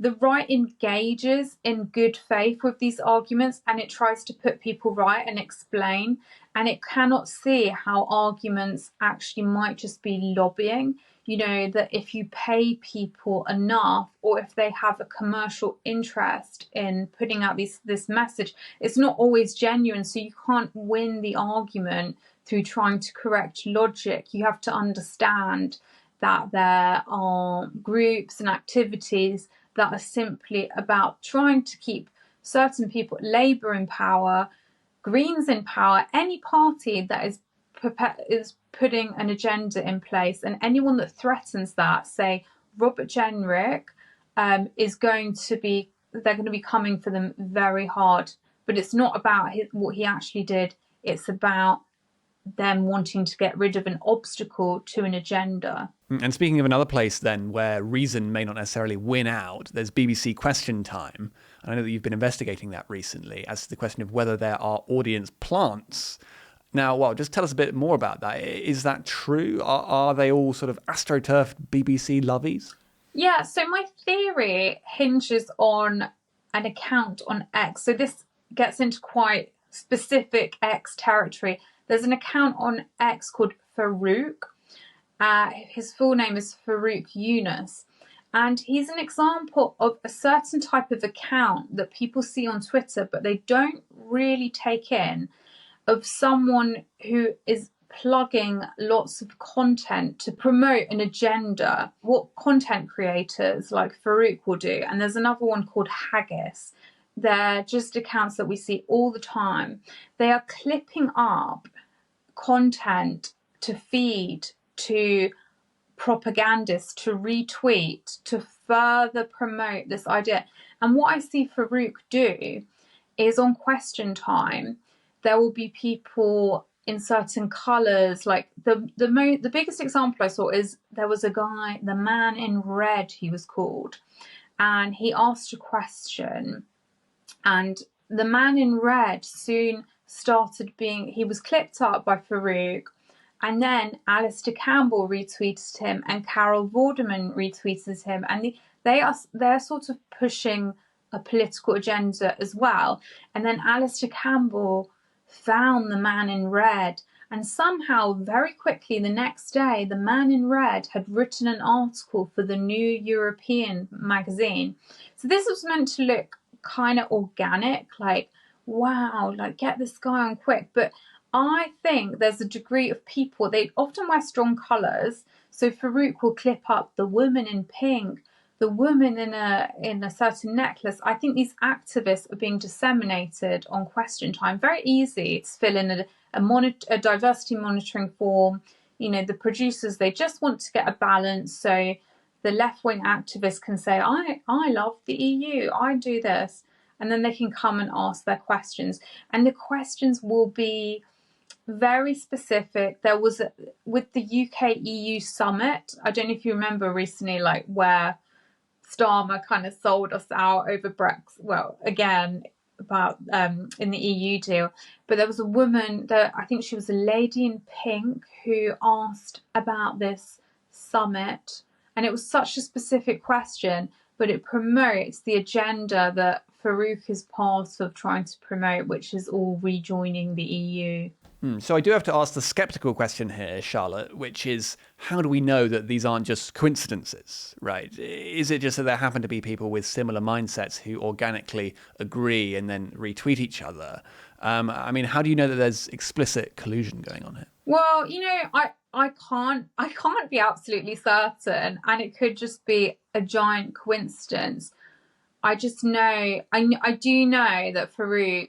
The right engages in good faith with these arguments and it tries to put people right and explain, and it cannot see how arguments actually might just be lobbying. You know, that if you pay people enough, or if they have a commercial interest in putting out this message, it's not always genuine. So you can't win the argument through trying to correct logic. You have to understand that there are groups and activities that are simply about trying to keep certain people, Labour in power, Greens in power, any party that is putting an agenda in place, and anyone that threatens that, say Robert Genrich, they're going to be coming for them very hard. But it's not about what he actually did. It's about them wanting to get rid of an obstacle to an agenda. And speaking of another place then where reason may not necessarily win out, there's BBC Question Time. And I know that you've been investigating that recently as to the question of whether there are audience plants. Now, well, just tell us a bit more about that. Is that true? Are they all sort of astroturf BBC lovies? Yeah, so my theory hinges on an account on X. So this gets into quite specific X territory. There's an account on X called Farouk. His full name is Farouk Yunus. And he's an example of a certain type of account that people see on Twitter, but they don't really take in, of someone who is plugging lots of content to promote an agenda, what content creators like Farouk will do. And there's another one called Haggis. They're just accounts that we see all the time. They are clipping up content to feed to propagandists, to retweet, to further promote this idea. And what I see Farouk do is on Question Time, there will be people in certain colours. Like the biggest example I saw is there was a guy, the Man in Red, he was called, and he asked a question, and the Man in Red soon started being, he was clipped up by Farouk, and then Alistair Campbell retweeted him and Carol Vorderman retweeted him, and they're sort of pushing a political agenda as well. And then Alistair Campbell found the Man in Red, and somehow very quickly the next day the Man in Red had written an article for the New European magazine. So this was meant to look kind of organic, like, wow, like get this guy on quick. But I think there's a degree of people, they often wear strong colours. So Farouk will clip up the woman in pink, the woman in a certain necklace. I think these activists are being disseminated on Question Time. Very easy to fill in a diversity monitoring form. You know, the producers, they just want to get a balance. So the left-wing activists can say, I love the EU, I do this. and then they can come and ask their questions. And the questions will be very specific. There was with the UK EU summit, I don't know if you remember recently, like where Starmer kind of sold us out over Brexit. Well, again, about in the EU deal. But there was a woman that I think she was a lady in pink who asked about this summit, and it was such a specific question, but it promotes the agenda that Farouk is part of trying to promote, which is all rejoining the EU. So I do have to ask the skeptical question here, Charlotte, which is, how do we know that these aren't just coincidences, right? Is it just that there happen to be people with similar mindsets who organically agree and then retweet each other? I mean, how do you know that there's explicit collusion going on here? Well, you know, I can't be absolutely certain, and it could just be a giant coincidence. I just know, I do know that Farouk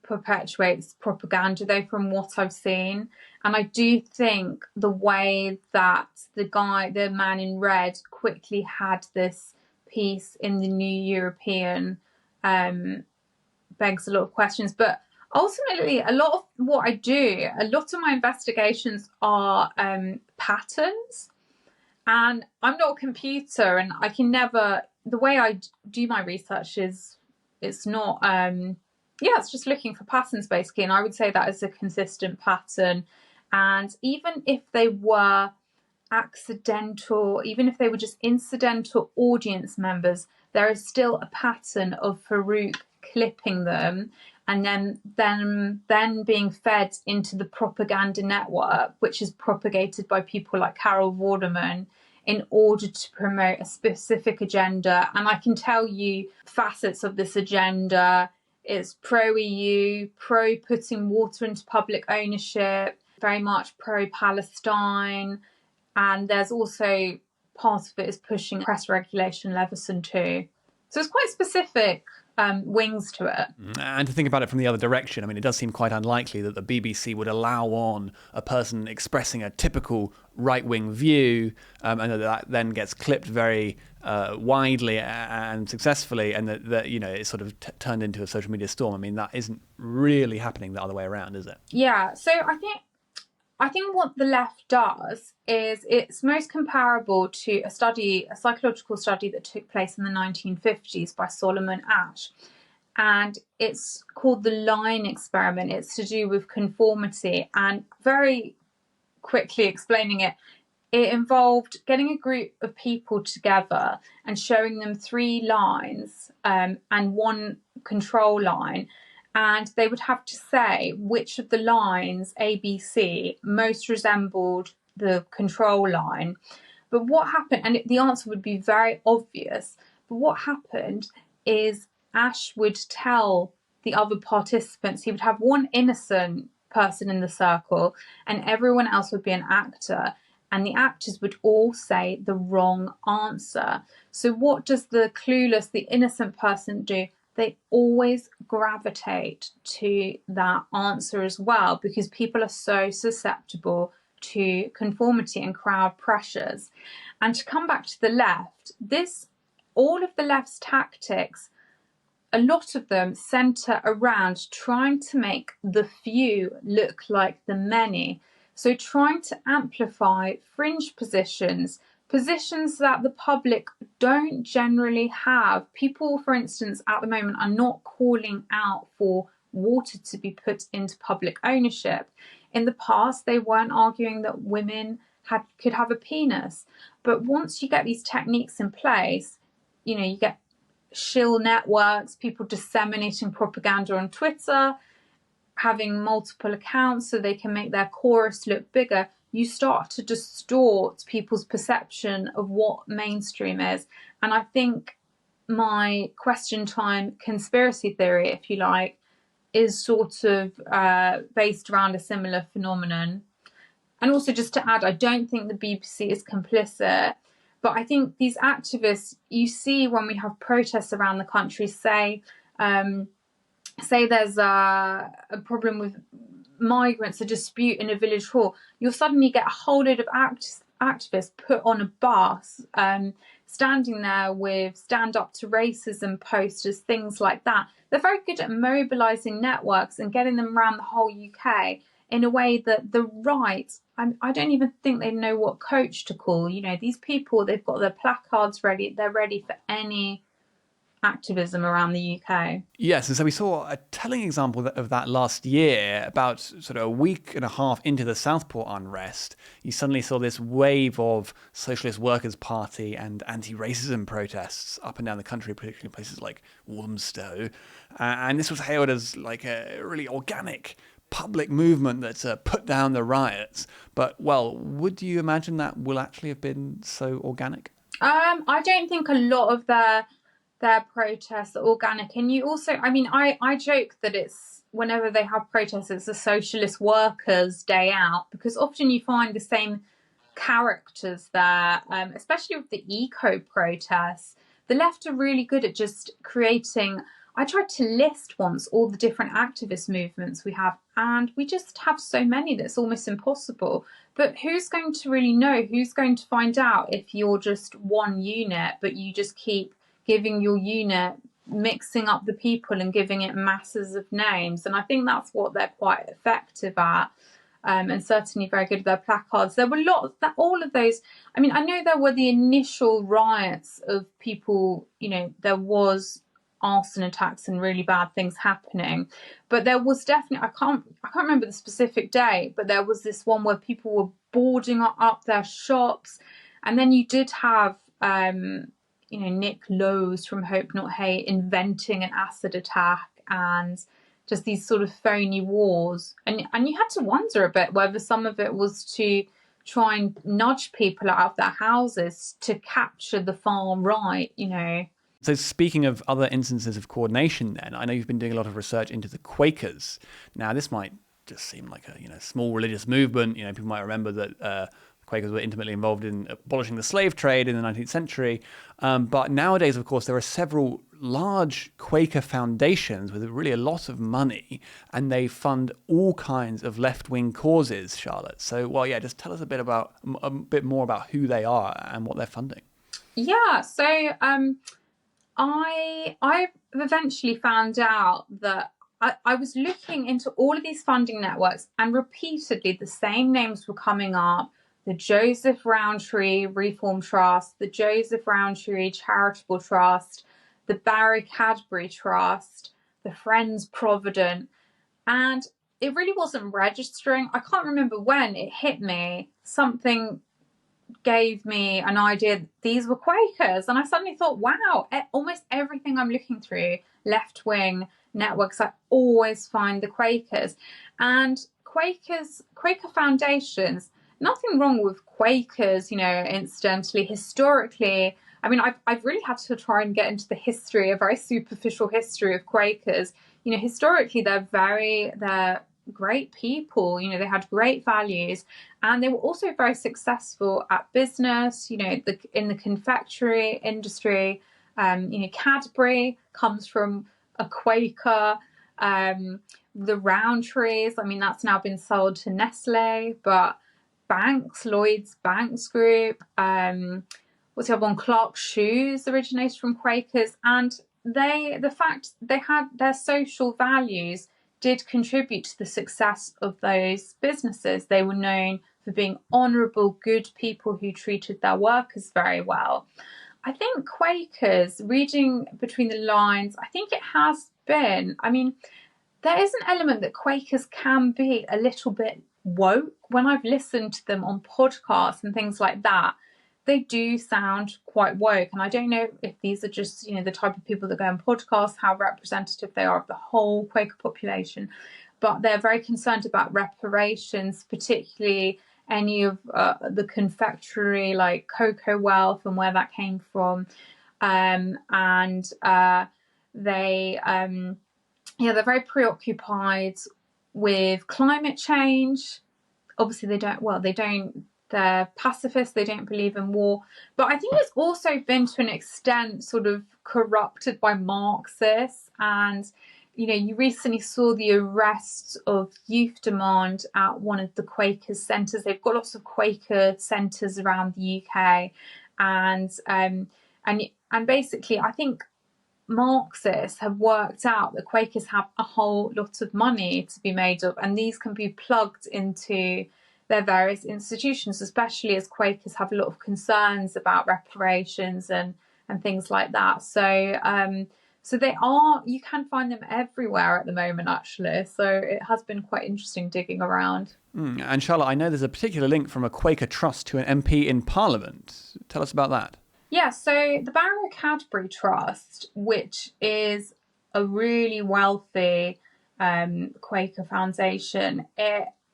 perpetuates propaganda, though, from what I've seen. And I do think the way that the man in red, quickly had this piece in the New European begs a lot of questions. But ultimately, a lot of what I do, a lot of my investigations are patterns. And I'm not a computer, and I can never, the way I do my research is, it's not, it's just looking for patterns, basically. And I would say that is a consistent pattern. And even if they were accidental, even if they were just incidental audience members, there is still a pattern of Farouk clipping them and then being fed into the propaganda network, which is propagated by people like Carol Vorderman in order to promote a specific agenda. And I can tell you facets of this agenda. It's pro-EU, pro-putting water into public ownership, very much pro-Palestine. And there's also part of it is pushing press regulation leveson too. So it's quite specific wings to it. And to think about it from the other direction, I mean, it does seem quite unlikely that the BBC would allow on a person expressing a typical right-wing view, and that then gets clipped very widely and successfully, and that you know, it's sort of turned into a social media storm. I mean, that isn't really happening the other way around, is it? Yeah. So I think what the left does is it's most comparable to a psychological study that took place in the 1950s by Solomon Asch. And it's called the line experiment. It's to do with conformity. And very quickly explaining it, it involved getting a group of people together and showing them 3 lines and 1 control line. And they would have to say which of the lines, A, B, C, most resembled the control line. But what happened, and the answer would be very obvious, but what happened is Ash would tell the other participants, he would have one innocent person in the circle and everyone else would be an actor. And the actors would all say the wrong answer. So what does the clueless, the innocent person do? They always gravitate to that answer as well, because people are so susceptible to conformity and crowd pressures. And to come back to the left, all of the left's tactics, a lot of them centre around trying to make the few look like the many. So trying to amplify fringe positions that the public don't generally have. People, for instance, at the moment are not calling out for water to be put into public ownership. In the past, they weren't arguing that women could have a penis. But once you get these techniques in place, you know, you get shill networks, people disseminating propaganda on Twitter, having multiple accounts so they can make their chorus look bigger, you start to distort people's perception of what mainstream is. And I think my question time conspiracy theory, if you like, is sort of based around a similar phenomenon. And also, just to add, I don't think the BBC is complicit, but I think these activists, you see when we have protests around the country, say there's a problem with migrants, a dispute in a village hall, you'll suddenly get a whole load of activists put on a bus, standing there with stand up to racism posters, things like that. They're very good at mobilising networks and getting them around the whole UK in a way that the right, I don't even think they know what coach to call. You know, these people, they've got their placards ready. They're ready for any activism around the UK. Yes, and so we saw a telling example of that last year. About sort of a week and a half into the Southport unrest, you suddenly saw this wave of Socialist Workers' Party and anti-racism protests up and down the country, particularly in places like Walthamstow. And this was hailed as like a really organic public movement that's put down the riots. But, well, would you imagine that will actually have been so organic? I don't think a lot of their protests are organic. And you also, I mean, I joke that it's, whenever they have protests, it's a Socialist Workers' Day Out, because often you find the same characters there, especially with the eco protests. The left are really good at just creating, I tried to list once all the different activist movements we have, and we just have so many that it's almost impossible. But who's going to really know? Who's going to find out if you're just one unit, but you just keep giving your unit, mixing up the people and giving it masses of names? And I think that's what they're quite effective at, and certainly very good at their placards. There were all of those. I mean, I know there were the initial riots of people, you know, there was arson attacks and really bad things happening, but there was definitely, I can't remember the specific day, but there was this one where people were boarding up their shops. And then you did have you know, Nick Lowe's from Hope Not Hate inventing an acid attack and just these sort of phony wars. And you had to wonder a bit whether some of it was to try and nudge people out of their houses to capture the far right, you know. So speaking of other instances of coordination then, I know you've been doing a lot of research into the Quakers. Now, this might just seem like a, you know, small religious movement. You know, people might remember that Quakers were intimately involved in abolishing the slave trade in the 19th century. But nowadays, of course, there are several large Quaker foundations with really a lot of money, and they fund all kinds of left-wing causes, Charlotte. So, well, yeah, just tell us a bit more about who they are and what they're funding. Yeah, so I eventually found out that I was looking into all of these funding networks, and repeatedly the same names were coming up: the Joseph Rowntree Reform Trust, the Joseph Rowntree Charitable Trust, the Barry Cadbury Trust, the Friends Provident. And it really wasn't registering. I can't remember when it hit me. Something gave me an idea these were Quakers. And I suddenly thought, wow, almost everything I'm looking through, left-wing networks, I always find the Quakers. And Quaker foundations, nothing wrong with Quakers, you know, incidentally, historically. I mean, I've really had to try and get into the history, a very superficial history of Quakers. You know, historically, they're great people. You know, they had great values, and they were also very successful at business, you know, in the confectionery industry. You know, Cadbury comes from a Quaker. The Rowntrees, I mean, that's now been sold to Nestle, but banks, Lloyd's Banks Group, what's the other one? Clark's Shoes originated from Quakers, and the fact they had their social values did contribute to the success of those businesses. They were known for being honourable, good people who treated their workers very well. I think Quakers, reading between the lines, I think it has been, I mean, there is an element that Quakers can be a little bit woke. When I've listened to them on podcasts and things like that, they do sound quite woke. And I don't know if these are just, you know, the type of people that go on podcasts, how representative they are of the whole Quaker population. But they're very concerned about reparations, particularly any of the confectionery, like cocoa wealth and where that came from. They're very preoccupied with climate change. Obviously, they're pacifists, they don't believe in war. But I think it's also been, to an extent, sort of corrupted by Marxists. And, you recently saw the arrests of Youth Demand at one of the Quakers centres. They've got lots of Quaker centres around the UK, and basically, I think Marxists have worked out that Quakers have a whole lot of money to be made of, and these can be plugged into their various institutions, especially as Quakers have a lot of concerns about reparations and things like that. So you can find them everywhere at the moment, actually. So it has been quite interesting digging around. And Charlotte, I know there's a particular link from a Quaker trust to an MP in Parliament. Tell us about that. Yeah, so the Barrow Cadbury Trust, which is a really wealthy Quaker foundation,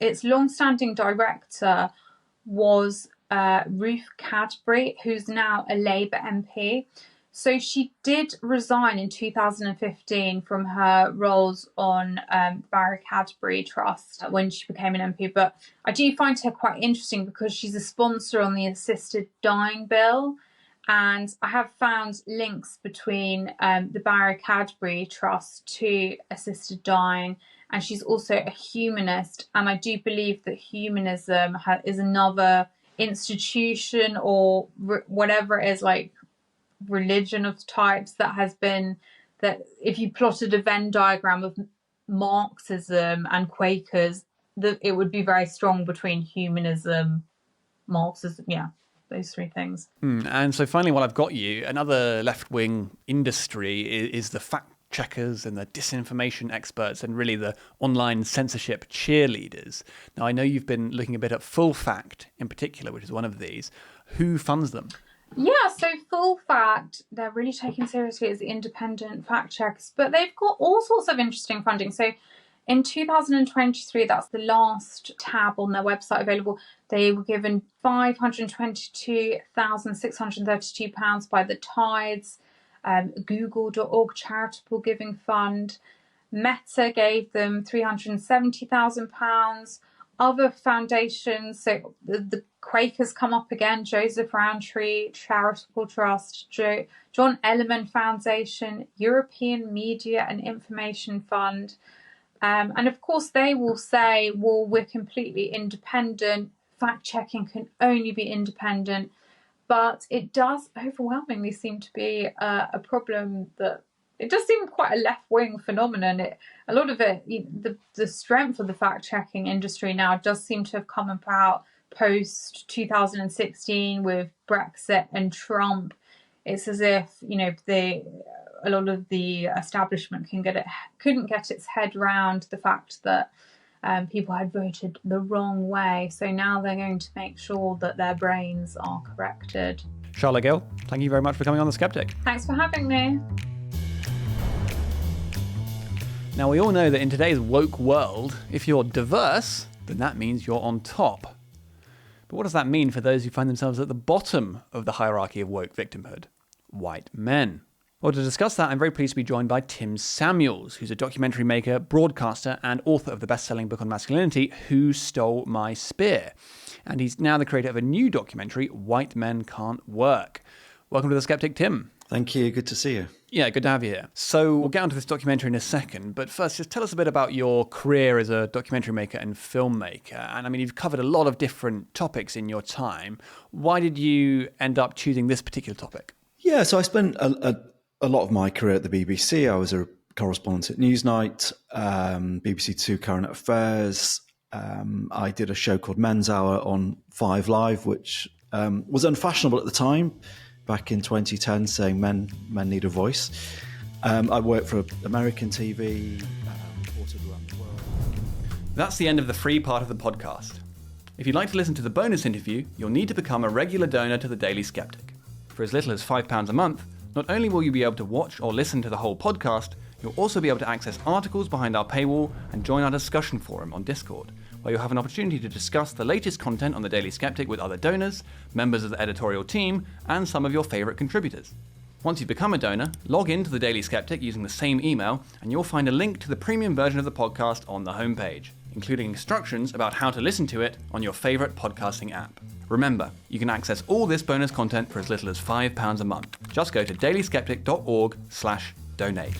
its long-standing director was Ruth Cadbury, who's now a Labour MP. So she did resign in 2015 from her roles on the Barrow Cadbury Trust when she became an MP. But I do find her quite interesting because she's a sponsor on the assisted dying bill. And I have found links between the Barrow Cadbury Trust to assisted dying. And she's also a humanist. And I do believe that humanism is another institution or whatever it is, like religion of types that if you plotted a Venn diagram of Marxism and Quakers, it would be very strong between humanism, Marxism, those three things. And so finally, while I've got you, another left-wing industry is the fact checkers and the disinformation experts and really the online censorship cheerleaders. Now, I know you've been looking a bit at Full Fact in particular, which is one of these. Who funds them? Yeah, so Full Fact, they're really taken seriously as independent fact checks, but they've got all sorts of interesting funding. So in 2023, that's the last tab on their website available, they were given £522,632 by the Tides, Google.org charitable giving fund. Meta gave them £370,000. Other foundations, so the Quakers come up again, Joseph Rowntree Charitable Trust, John Ellerman Foundation, European Media and Information Fund. And of course, they will say, well, we're completely independent. Fact-checking can only be independent. But it does overwhelmingly seem to be a problem that it does seem quite a left-wing phenomenon. A lot of it, the strength of the fact-checking industry now does seem to have come about post-2016 with Brexit and Trump. It's as if, a lot of the establishment couldn't get its head around the fact that people had voted the wrong way. So now they're going to make sure that their brains are corrected. Charlotte Gill, thank you very much for coming on The Sceptic. Thanks for having me. Now, we all know that in today's woke world, if you're diverse, then that means you're on top. But what does that mean for those who find themselves at the bottom of the hierarchy of woke victimhood? White men. Well, to discuss that, I'm very pleased to be joined by Tim Samuels, who's a documentary maker, broadcaster, and author of the best-selling book on masculinity, Who Stole My Spear? And he's now the creator of a new documentary, White Men Can't Work. Welcome to The Sceptic, Tim. Thank you. Good to see you. Yeah, good to have you here. So we'll get onto this documentary in a second, but first, just tell us a bit about your career as a documentary maker and filmmaker. And I mean, you've covered a lot of different topics in your time. Why did you end up choosing this particular topic? Yeah, so I spent a lot of my career at the BBC. I was a correspondent at Newsnight, BBC Two Current Affairs. I did a show called Men's Hour on 5 Live, which was unfashionable at the time, back in 2010, saying men need a voice. I worked for American TV, reported around the world. That's the end of the free part of the podcast. If you'd like to listen to the bonus interview, you'll need to become a regular donor to the Daily Sceptic. For as little as £5 a month, not only will you be able to watch or listen to the whole podcast, you'll also be able to access articles behind our paywall and join our discussion forum on Discord, where you'll have an opportunity to discuss the latest content on the Daily Sceptic with other donors, members of the editorial team, and some of your favourite contributors. Once you've become a donor, log in to the Daily Sceptic using the same email, and you'll find a link to the premium version of the podcast on the homepage, including instructions about how to listen to it on your favourite podcasting app. Remember, you can access all this bonus content for as little as £5 a month. Just go to dailyskeptic.org/donate.